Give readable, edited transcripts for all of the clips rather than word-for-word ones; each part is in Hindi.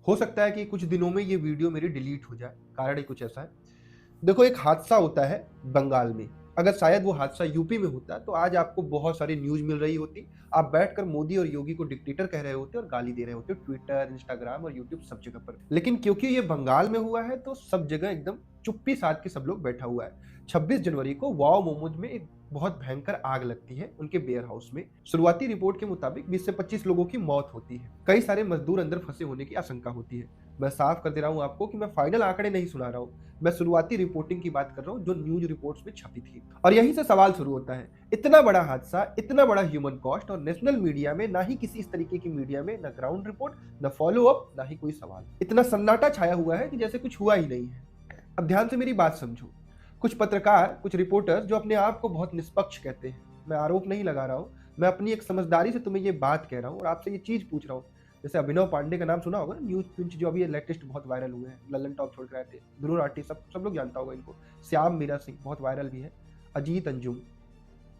हो सकता है कि कुछ दिनों में ये वीडियो मेरी डिलीट हो जाए, कारण ही कुछ ऐसा है। देखो, एक हादसा होता है बंगाल में। अगर शायद वो हादसा यूपी में होता तो आज आपको बहुत सारी न्यूज़ मिल रही होती। आप बैठकर मोदी और योगी को डिक्टेटर कह रहे होते और गाली दे रहे होते ट्विटर, इंस्टाग्राम और यूट्यूब सब जगह पर। लेकिन क्योंकि ये बंगाल में हुआ है तो सब जगह एकदम चुप्पी साध के सब लोग बैठा हुआ है। 26 जनवरी को वाव मोमोज में एक बहुत भयंकर आग लगती है उनके वेयर हाउस में। शुरुआती रिपोर्ट के मुताबिक 20 से 25 लोगों की मौत होती है। कई सारे मजदूर अंदर फंसे होने की आशंका होती है। मैं साफ कर दे रहा हूँ आपको कि मैं फाइनल आंकड़े नहीं सुना रहा हूँ। मैं शुरुआती रिपोर्टिंग की बात कर रहा हूँ जो न्यूज रिपोर्ट्स में छपी थी। और यहीं से सवाल शुरू होता है, इतना बड़ा हादसा, इतना बड़ा ह्यूमन कॉस्ट और नेशनल मीडिया में ना ही किसी इस तरीके की मीडिया में ना ग्राउंड रिपोर्ट, ना फॉलो अप, ना ही कोई सवाल। इतना सन्नाटा छाया हुआ है कि जैसे कुछ हुआ ही नहीं है। अब ध्यान से मेरी बात समझो। कुछ पत्रकार, कुछ रिपोर्टर जो अपने आप को बहुत निष्पक्ष कहते हैं, मैं आरोप नहीं लगा रहा हूँ, मैं अपनी एक समझदारी से तुम्हें ये बात कह रहा हूँ और आपसे ये चीज पूछ रहा हूँ। जैसे अभिनव पांडे का नाम सुना होगा, न्यूज पिंच जो अभी लेटेस्ट बहुत वायरल हुए हैं, लल्लन टॉप छोड़ कर आए थे, ध्रुव राठी, सब सब लोग जानता होगा इनको। श्याम मीरा सिंह बहुत वायरल भी है, अजीत अंजुम,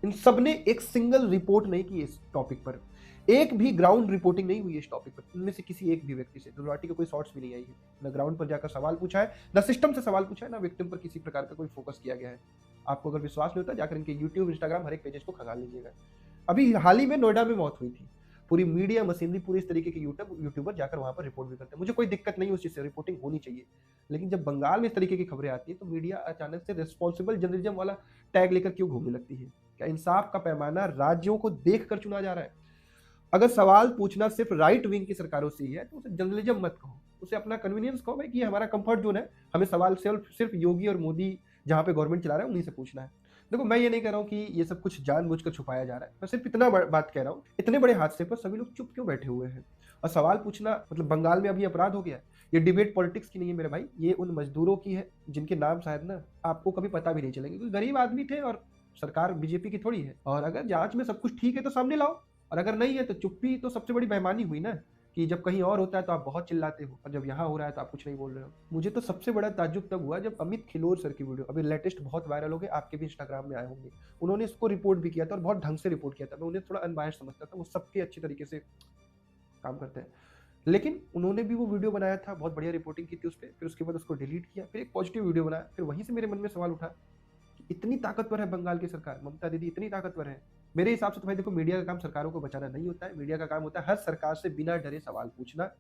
इन सब ने एक सिंगल रिपोर्ट नहीं की इस टॉपिक पर। एक भी ग्राउंड रिपोर्टिंग नहीं हुई है इस टॉपिक पर, इनमें से किसी एक भी व्यक्ति से गुवाहाटी के कोई शॉर्ट्स भी नहीं आई है। ना ग्राउंड पर जाकर सवाल पूछा है, ना सिस्टम से सवाल पूछा है, ना विक्टिम पर किसी प्रकार का कोई फोकस किया गया है। आपको अगर विश्वास नहीं होता जाकर इनके यूट्यूब, इंस्टाग्राम हर एक पेजेस को खंगाल लीजिएगा। अभी हाल ही में नोएडा में मौत हुई थी। पूरी मीडिया मशीनरी, पूरी इस तरीके के यूट्यूबर जाकर वहां पर रिपोर्ट भी करते हैं। मुझे कोई दिक्कत नहीं उस चीज से, रिपोर्टिंग होनी चाहिए। लेकिन जब बंगाल में इस तरीके की खबरें आती है तो मीडिया अचानक से रिस्पॉन्सिबल जर्नलिज्म वाला टैग लेकर क्यों घूमने लगती है? क्या इंसाफ का पैमाना राज्यों को देखकर चुना जा रहा है? अगर सवाल पूछना सिर्फ राइट विंग की सरकारों से ही है तो उसे जर्नलिज्म मत कहो, उसे अपना कन्वीनियंस कहो भाई कि ये हमारा कंफर्ट जोन है। हमें सवाल सिर्फ सिर्फ योगी और मोदी जहां पे गवर्नमेंट चला रहा है उन्हीं से पूछना है। देखो, मैं ये नहीं कह रहा हूँ कि ये सब कुछ जानबूझकर छुपाया जा रहा है, मैं सिर्फ इतना बात कह रहा हूँ, इतने बड़े हादसे पर सभी लोग चुप क्यों बैठे हुए हैं? और सवाल पूछना मतलब बंगाल में अभी अपराध हो गया है। ये डिबेट पॉलिटिक्स की नहीं है मेरे भाई, ये उन मजदूरों की है जिनके नाम शायद ना आपको कभी पता भी नहीं चलेंगे, क्योंकि गरीब आदमी थे और सरकार बीजेपी की थोड़ी है। और अगर जांच में सब कुछ ठीक है तो सामने लाओ, और अगर नहीं है तो चुप्पी तो सबसे बड़ी बेईमानी हुई ना। कि जब कहीं और होता है तो आप बहुत चिल्लाते हो और जब यहाँ हो रहा है तो आप कुछ नहीं बोल रहे हो। मुझे तो सबसे बड़ा ताज्जुब तब हुआ जब अमित खिलोर सर की वीडियो अभी लेटेस्ट बहुत वायरल हो गए, आपके भी इंस्टाग्राम में आए होंगे। उन्होंने इसको रिपोर्ट भी किया था और बहुत ढंग से रिपोर्ट किया था। मैं उन्हें थोड़ा अनबायस्ड समझता था, वो सबके अच्छी तरीके से काम करते हैं। लेकिन उन्होंने भी वो वीडियो बनाया था, बहुत बढ़िया रिपोर्टिंग की थी उस पर, फिर उसके बाद उसको डिलीट किया, फिर एक पॉजिटिव वीडियो बनाया। फिर वहीं से मेरे मन में सवाल उठा कि इतनी ताकतवर है बंगाल की सरकार, ममता दीदी इतनी ताकतवर है। मेरे हिसाब से तो भाई देखो, मीडिया का काम सरकारों को बचाना नहीं होता है, मीडिया का काम होता है हर सरकार से बिना डरे सवाल पूछना।